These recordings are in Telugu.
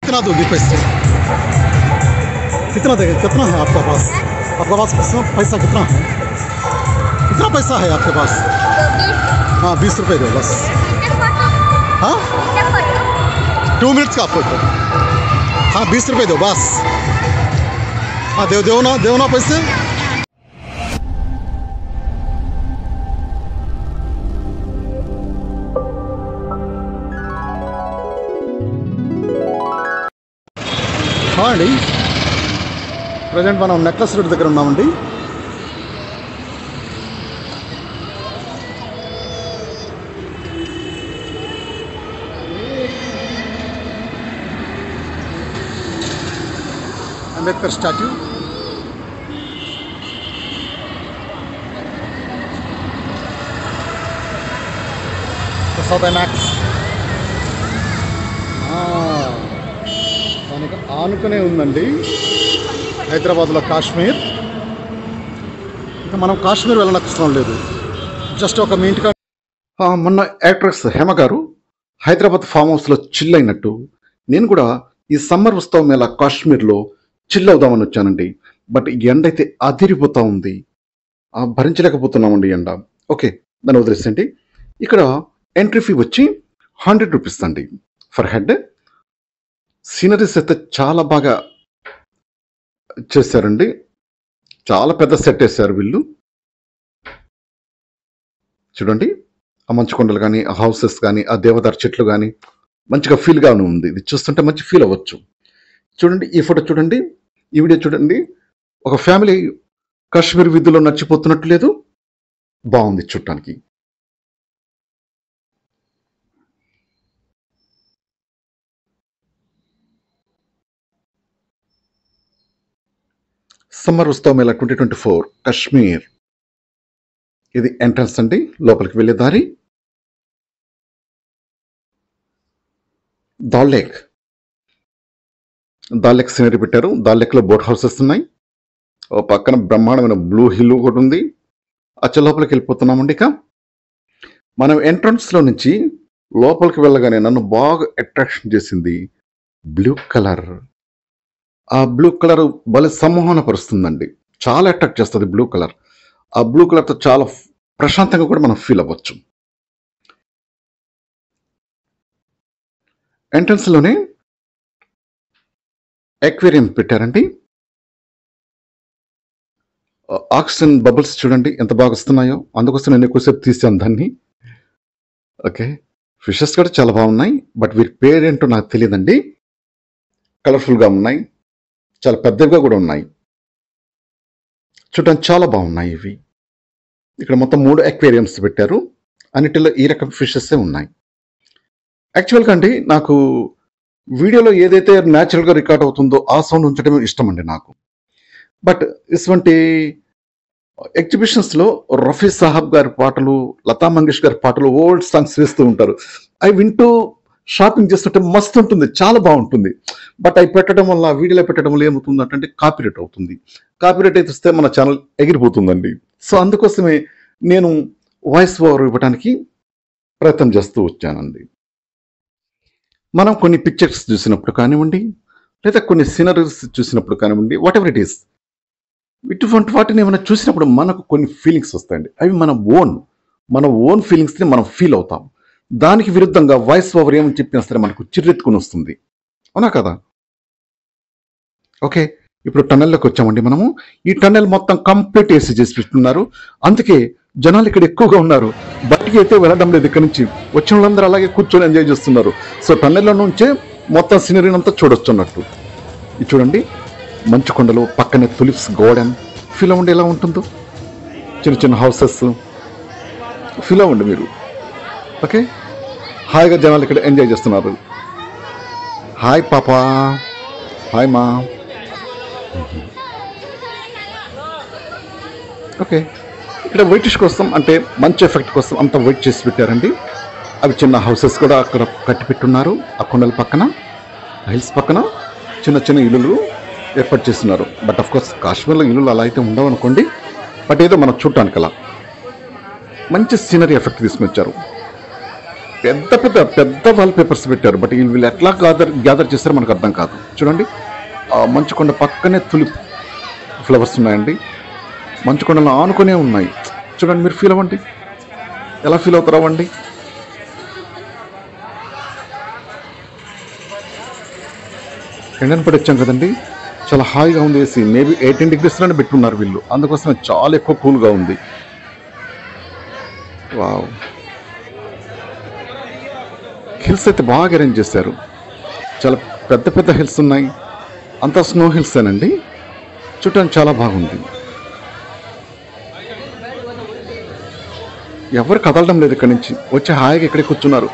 कितना दोगे पैसे? कितना देगा? कितना है आपका पास? आपका पास पैसा कितना है? कितना पैसा है आपके पास? हाँ 20 रुपये दो बस। हाँ 2 मिनट्स का फोटो। हाँ 20 रुपये दो बस। हाँ दो ना पैसे। हाँ अंडी प्रेजेंट మనం నెక్లెస్ రోడ్ దగ్గర ఉన్నామండి. అంబేద్కర్ స్టాట్యూ, ప్రసాద్ మ్యాక్స్ దానికి ఆనుకునే ఉందండి హైదరాబాద్లో కాశ్మీర్. ఇంకా మనం కాశ్మీర్ వెళ్ళనవసరం లేదు, జస్ట్ ఒక మీ ఇంటికి. మొన్న యాక్ట్రెస్ హేమ గారు హైదరాబాద్ ఫామ్ హౌస్లో చిల్ అయినట్టు నేను కూడా ఈ సమ్మర్ ఉత్సవం మేళ కాశ్మీర్లో చిల్ అవుదామని వచ్చానండి. బట్ ఎండ అయితే అదిరిపోతూ ఉంది, భరించలేకపోతున్నామండి ఎండ. ఓకే దాన్ని వదిలేసండి. ఇక్కడ ఎంట్రీ ఫీ వచ్చి 100 రూపీస్ అండి ఫర్ హెడ్. సీనరీస్ అయితే చాలా బాగా చేశారండి, చాలా పెద్ద సెట్ వేశారు వీళ్ళు. చూడండి ఆ మంచు కొండలు కానీ, ఆ హౌసెస్ కానీ, ఆ దేవదారు చెట్లు కానీ మంచిగా ఫీల్గానే ఉంది. ఇది చూస్తుంటే మంచి ఫీల్ అవ్వచ్చు. చూడండి ఈ ఫోటో చూడండి, ఈ వీడియో చూడండి. ఒక ఫ్యామిలీ కాశ్మీర్ వీధిలో నడిచిపోతున్నట్టు లేదు, బాగుంది చూడటానికి. సమ్మర్ ఉత్సవం మేళా 2024 కాశ్మీర్. ఇది ఎంట్రన్స్ అండి, లోపలికి వెళ్ళే దారి. దాల్ లేక్ సీనరీ పెట్టారు. దాల్ లేక్లో బోట్ హౌసెస్ ఉన్నాయి. ఓ పక్కన బ్రహ్మాండమైన బ్లూ హిల్ కూడా ఉంది. అచ్చ లోపలికి వెళ్ళిపోతున్నామండి. ఇక మనం ఎంట్రన్స్లో నుంచి లోపలికి వెళ్ళగానే నన్ను బాగా అట్రాక్షన్ చేసింది బ్లూ కలర్. ఆ బ్లూ కలర్ భలే సమ్మోహన పరుస్తుందండి, చాలా అట్రాక్ట్ చేస్తుంది బ్లూ కలర్. ఆ బ్లూ కలర్తో చాలా ప్రశాంతంగా కూడా మనం ఫీల్ అవ్వచ్చు. ఎంట్రన్స్లోనే ఎక్వేరియం పెట్టారండి. ఆక్సిజన్ బబుల్స్ చూడండి ఎంత బాగా వస్తున్నాయో, అందుకోసం నేను ఎక్కువసేపు తీసాను దాన్ని. ఓకే ఫిషెస్ కూడా చాలా బాగున్నాయి, బట్ వీరి పేరేంటో నాకు తెలియదండి. కలర్ఫుల్గా ఉన్నాయి, చాలా పెద్దవిగా కూడా ఉన్నాయి, చూడడానికి చాలా బాగున్నాయి ఇవి. ఇక్కడ మొత్తం 3 ఎక్వేరియంస్ పెట్టారు, అన్నిటిలో ఈ రకం ఫిషెస్సే ఉన్నాయి. యాక్చువల్గా అండి నాకు వీడియోలో ఏదైతే న్యాచురల్గా రికార్డ్ అవుతుందో ఆ సౌండ్ ఉంచడమే ఇష్టం అండి నాకు. బట్ ఇటువంటి ఎగ్జిబిషన్స్లో రఫీ సాహబ్ గారి పాటలు, లతా మంగేష్కర్ గారి పాటలు, ఓల్డ్ సాంగ్స్ వేస్తూ ఉంటారు. అవి వింటూ షాపింగ్ చేస్తుంటే మస్తు ఉంటుంది, చాలా బాగుంటుంది. బట్ అవి పెట్టడం వల్ల, వీడియోలో పెట్టడం వల్ల ఏమవుతుంది అంటే కాపీరైట్ అవుతుంది. కాపీరైట్ అయితే వస్తే మన ఛానల్ ఎగిరిపోతుందండి. సో అందుకోసమే నేను వాయిస్ ఓవర్ ఇవ్వడానికి ప్రయత్నం చేస్తూ వచ్చానండి. మనం కొన్ని పిక్చర్స్ చూసినప్పుడు కానివ్వండి, లేదా కొన్ని సీనరీస్ చూసినప్పుడు కానివ్వండి, వాట్ ఎవర్ ఇట్ ఈస్, ఇటువంటి వాటిని ఏమైనా చూసినప్పుడు మనకు కొన్ని ఫీలింగ్స్ వస్తాయండి. అవి మన ఓన్ ఫీలింగ్స్ని మనం ఫీల్ అవుతాం. దానికి విరుద్ధంగా వాయిస్ ఓవర్ ఏమని చెప్పినా సరే మనకు చిర్రెత్తుకుని వస్తుంది, అవునా కదా? ఓకే ఇప్పుడు టన్నెల్లోకి వచ్చామండి మనము. ఈ టన్నెల్ మొత్తం కంప్లీట్ ఏసీ చేసి పెట్టున్నారు, అందుకే జనాలు ఇక్కడ ఎక్కువగా ఉన్నారు. బయటికి అయితే వెళ్ళడం లేదు, ఇక్కడ నుంచి వచ్చిన వాళ్ళందరూ అలాగే కూర్చొని ఎంజాయ్ చేస్తున్నారు. సో టన్నెల్లో నుంచే మొత్తం సీనరీని అంతా చూడొచ్చు అన్నట్టు. ఇది చూడండి మంచు కొండలు, పక్కనే తులిప్స్ గార్డెన్, ఫీల్ అవ్వండి ఎలా ఉంటుందో. చిన్న చిన్న హౌసెస్ ఫీల్ అవ్వండి మీరు. ఓకే హాయిగా జనాలు ఇక్కడ ఎంజాయ్ చేస్తున్నారు. హాయ్ పాపా, హాయ్ మా. ఓకే ఇక్కడ వెయిటిష్ కోసం, అంటే మంచి ఎఫెక్ట్ కోసం అంతా వెయిట్ చేసి పెట్టారండి. అవి చిన్న హౌసెస్ కూడా అక్కడ కట్టి పెట్టున్నారు. ఆ కొండల పక్కన, హిల్స్ పక్కన చిన్న చిన్న ఇల్లులు ఏర్పాటు చేస్తున్నారు. బట్ ఆఫ్ కోర్స్ కాశ్మీర్లో ఇల్లులు అలా అయితే ఉండవు అనుకోండి, బట్ ఏదో మనం చూడటానికి అలా మంచి సీనరీ ఎఫెక్ట్ తీసుకుని వచ్చారు. పెద్ద పెద్ద పెద్ద వాల్ పేపర్స్ పెట్టారు. బట్ వీళ్ళు ఎట్లా గ్యాదర్ చేస్తారో మనకు అర్థం కాదు. చూడండి, ఆ మంచుకొండ పక్కనే తులిప్ ఫ్లవర్స్ ఉన్నాయండి. మంచుకొండలు ఆనుకునే ఉన్నాయి. చూడండి, మీరు ఫీల్ అవ్వండి, ఎలా ఫీల్ అవుతారో అవ్వండి. ఎండను పడి వచ్చాం కదండి, చాలా హాయిగా ఉంది. ఏసీ మేబీ 18 degreesలోనే పెట్టున్నారు వీళ్ళు, అందుకోసం చాలా ఎక్కువ కూల్గా ఉంది. వావ్, హిల్స్ అయితే బాగా అరేంజ్ చేశారు. చాలా పెద్ద పెద్ద హిల్స్ ఉన్నాయి, అంతా స్నో హిల్సేనండి. చూడటానికి చాలా బాగుంది. ఎవరు కదలడం లేదు ఇక్కడి నుంచి, వచ్చి హాయిగా ఇక్కడే కూర్చున్నారు.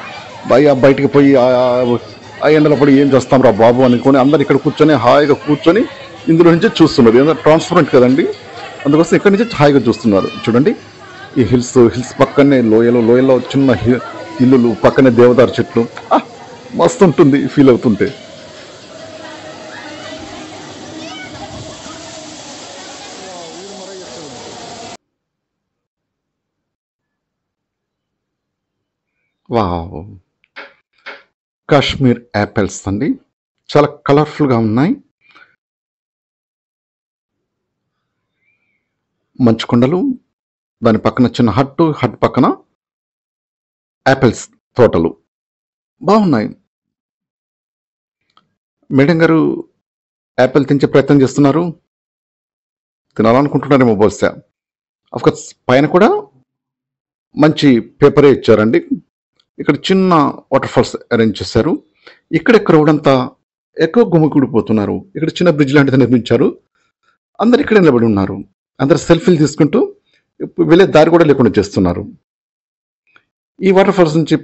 బయటికి పోయి ఆ ఎండలో పడి ఏం చేస్తాం రా బాబు అనుకొని అందరు ఇక్కడ కూర్చొని హాయిగా కూర్చొని ఇందులో నుంచి చూస్తున్నారు. ఎందుకంటే ట్రాన్స్పరెంట్ కదండి, అందుకోసం ఇక్కడి నుంచి హాయిగా చూస్తున్నారు. చూడండి, ఈ హిల్స్ పక్కనే లోయలో చిన్న ఇల్లులు, పక్కనే దేవదారు చెట్లు. మస్తు ఉంటుంది ఫీల్ అవుతుంటే. వావ్, కాశ్మీర్ యాపిల్స్ అండి, చాలా కలర్ఫుల్గా ఉన్నాయి. మంచుకొండలు, దాని పక్కన చిన్న హట్ పక్కన యాపిల్స్ తోటలు బాగున్నాయి. మేడం గారు యాపిల్ తించే ప్రయత్నం చేస్తున్నారు, తినాలనుకుంటున్నారేమో బహుశా. అఫ్కోర్స్ పైన కూడా మంచి పేపరే ఇచ్చారండి. ఇక్కడ చిన్న వాటర్ ఫాల్స్ అరేంజ్ చేశారు. ఇక్కడ క్రౌడంతా ఎక్కువ గుమికూడిపోతున్నారు. ఇక్కడ చిన్న బ్రిడ్జ్ లాంటిది నిర్మించారు. అందరు ఇక్కడే నిలబడి ఉన్నారు. అందరు సెల్ఫీలు తీసుకుంటూ వెళ్ళే దారి కూడా లేకుండా చేస్తున్నారు. ఈ వాటర్ ఫాల్స్ నుంచి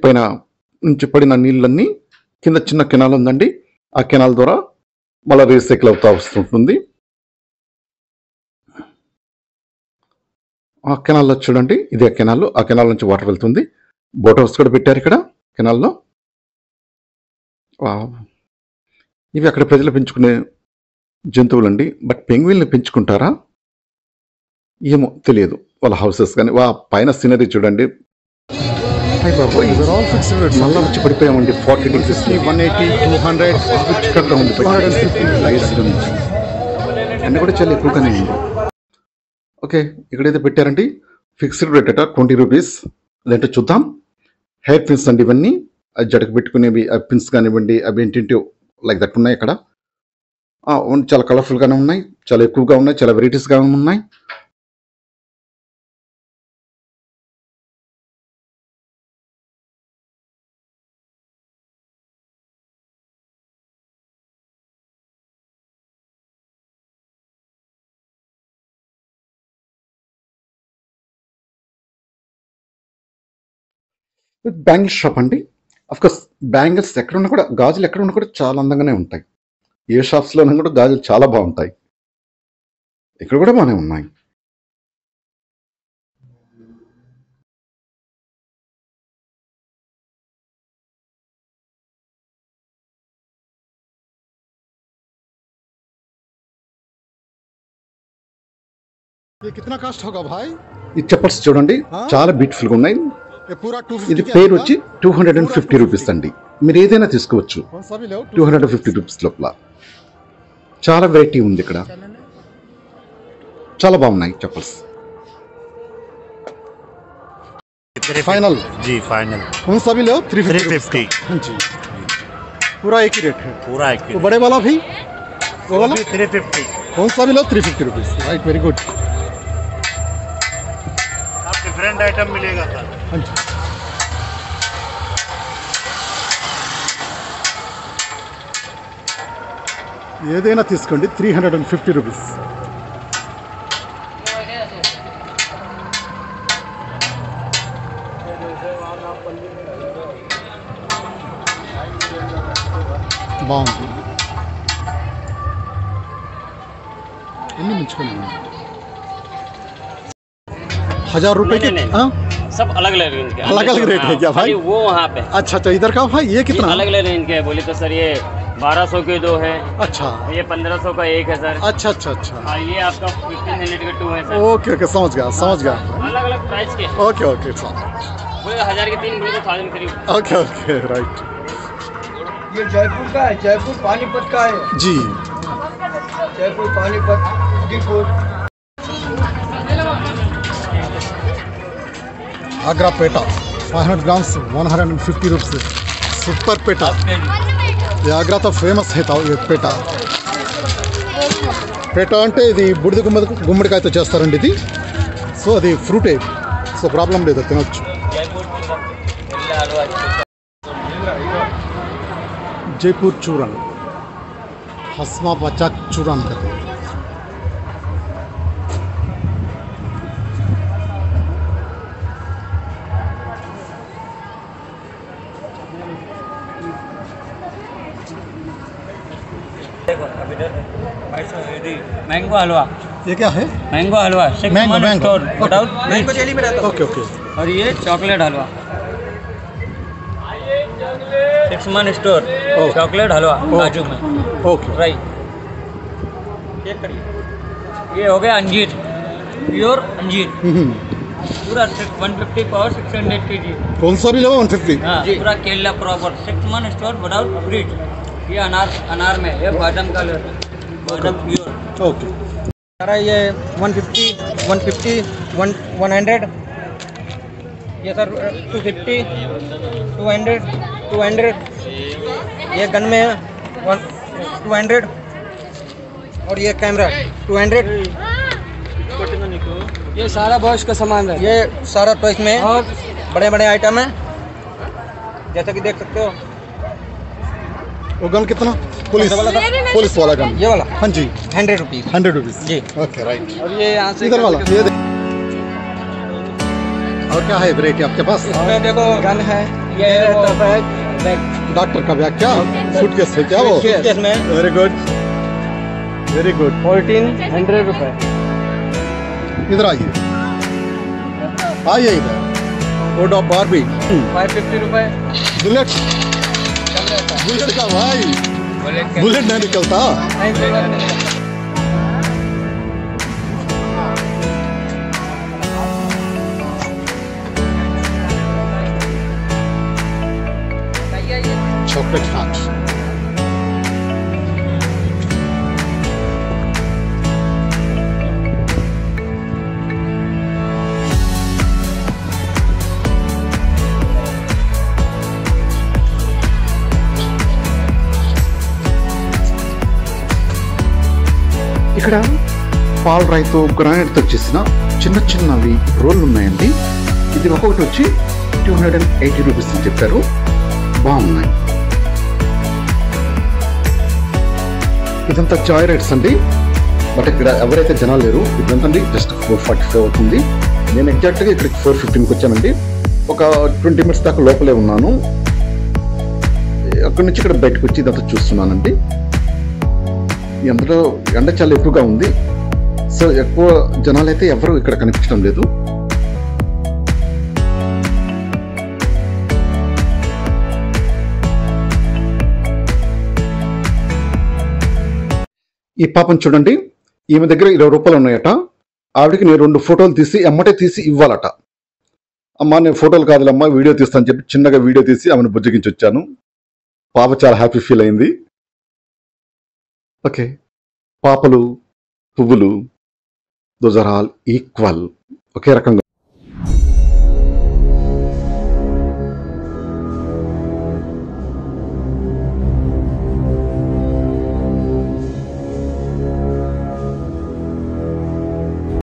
పడిన నీళ్ళన్నీ కింద చిన్న కెనాల్ ఉందండి. ఆ కెనాల్ ద్వారా మళ్ళీ రీసైకిల్ అవుతా వస్తుంటుంది. ఆ కెనాల్లో చూడండి, ఇదే కెనాల్. ఆ కెనాల్ నుంచి వాటర్ వెళ్తుంది. బోట్ హౌస్ కూడా పెట్టారు ఇక్కడ కెనాల్లో. ఇవి అక్కడ ప్రజలు పెంచుకునే జంతువులండి. బట్ పెంగ్విల్ని పెంచుకుంటారా ఏమో తెలియదు. వాళ్ళ హౌసెస్ కానీ పైన సీనరీ చూడండి. మళ్ళా వచ్చి పడిపోయామండి. 40 degrees, 180, 200 చిక్కగా ఉంది. ఎండ కూడా చాలా ఎక్కువగానే ఉంది. ఓకే, ఇక్కడైతే పెట్టారండి ఫిక్స్డ్ రేట్ అట 20 rupees. అదేంటో చూద్దాం. హెయిర్ పిన్స్ అండి ఇవన్నీ, జడకు పెట్టుకునేవి. పిన్స్ కానివ్వండి, అవి ఏంటంటే లైక్ దట్ ఉన్నాయి ఇక్కడ. చాలా కలర్ఫుల్గానే ఉన్నాయి, చాలా ఎక్కువగా ఉన్నాయి, చాలా వెరైటీస్గా ఉన్నాయి. బ్యాంగిల్ షాప్ అండి. అఫ్కోర్స్ బ్యాంగిల్స్ ఎక్కడున్నా కూడా, గాజులు ఎక్కడున్నా కూడా చాలా అందంగానే ఉంటాయి. ఏ షాప్స్లోనూ కూడా గాజులు చాలా బాగుంటాయి. ఇక్కడ కూడా బాగానే ఉన్నాయి. ఈ చెప్పల్స్ చూడండి, చాలా బ్యూటిఫుల్గా ఉన్నాయి. ఇది పేరు వచ్చి 250 rupees అండి. మీరు ఏదైనా తీసుకోవచ్చు 250 rupees లోపల. చాలా వెరైటీ ఉంది ఇక్కడ, చాలా బాగున్నాయి చెప్పల్స్. फाइनल जी फाइनल कौन सा भी लो 350 जी, पूरा एक ही रेट है पूरा एक तो बड़े वाला भी वो वाला 350 कौन सा भी लो 350 rupees राइट वेरी गुड आप डिफरेंट आइटम मिलेगा सर हाँ जी ఏదైనా తీసుకోండి 350 రూపీస్ బాగుంది ఎన్ని మించుకొని 1000 रुपए के सब अलग अलग रेंज के अलग अलग रेट है क्या भाई वो वहाँ पे अच्छा अच्छा इधर का भाई ये कितना अलग अलग रेंज के है बोले तो सर ये 1200 के दो है अच्छा ये 1500 का एक है सर अच्छा अच्छा अच्छा और ये आपका 1500 का टू है सर ओके ओके समझ गया अलग अलग प्राइस के ओके ओके बोले 1000 के 3 बोले तो 1000 करीब। ओके ओके राइट ये जयपुर का है, जयपुर पानीपत का है। जी Jaipur Panipat depot. Agra petha 500 grams 150 rupees super petha ये आगरा तो फेमस है ये पेटा पेटा అంటే ఇది బుడిద గుమ్మడికాయతో చేస్తారండి ఇది సో అది ఫ్రూటే సో ప్రాబ్లం లేదు తినొచ్చు जयपुर चूरन हसमा बच्चा चूरन करते हैं मैंगो हलवा। ये क्या है mango halwa mango mango without mango jelly में रहता ओके ओके और ये chocolate halwa 6 month store chocolate halwa काजू में ओके राइट। ये हो गया अंजीर प्योर अंजीर पूरा 150 पावर 600 kg। कौन सा भी लो 150 हाँ पूरा केला proper 6 month store without fridge. ये अनार में ये बादाम का बादाम प्योर ओके सारा ये 150 150 100 ये सर 250 200 200 ये गन में 200 और ये कैमरा 200। ये सारा बॉश का सामान है। ये सारा तो इसमें बड़े बड़े आइटम है जैसा कि देख सकते हो। वो गन कितना पुलिस वाला गन ये वाला हाँ जी 100 रुपीज़ 100 रुपीस जी। ओके राइट और ये यहाँ से इधर वाला ये और क्या है वेराइटी आपके पास इसमें देखो गन है ये बैग डॉक्टर का बैग क्या सूटकेस है क्या वो सूटकेस में वेरी गुड 1400 रुपये। इधर आइए इधर वो बारबी 550 रुपये। बुलेट का भाई बुलेट नहीं निकलता चॉकलेट हाट ఇక్కడ పాల్ రాయితో గ్రానైట్తో చేసిన చిన్న చిన్నవి రోళ్ళు ఉన్నాయండి. ఇది ఒక్కొక్కటి వచ్చి 280 రూపీస్ అని చెప్పారు. బాగున్నాయి. ఇదంతా జాయ్ రైడ్స్ అండి. బట్ ఇక్కడ ఎవరైతే జనాలు లేరు. ఇదంతా అండి జస్ట్ 445 అవుతుంది. నేను ఎగ్జాక్ట్గా ఇక్కడికి 415కి వచ్చానండి. ఒక 20 మినిట్స్ దాకా లోపలే ఉన్నాను. అక్కడి నుంచి ఇక్కడ బయటకు వచ్చి ఇదంతా చూస్తున్నానండి. అందులో ఎండ చాలా ఎక్కువగా ఉంది. సో ఎక్కువ జనాలు అయితే ఎవరు ఇక్కడ కనిపించడం లేదు. ఈ పాపం చూడండి, ఈమె దగ్గర 20 రూపాయలు ఉన్నాయట. ఆవిడకి నేను 2 ఫోటోలు తీసి ఎమ్మటే తీసి ఇవ్వాలట. అమ్మా నేను ఫోటోలు కాదులమ్మా వీడియో తీస్తాను చెప్పి చిన్నగా వీడియో తీసి ఆమెను బుజ్జగించి వచ్చాను. పాప చాలా హ్యాపీ ఫీల్ అయింది. ఓకే, పాపలు పువ్వులు దోస్ ఆర్ ఆల్ ఈక్వల్, ఒకే రకంగా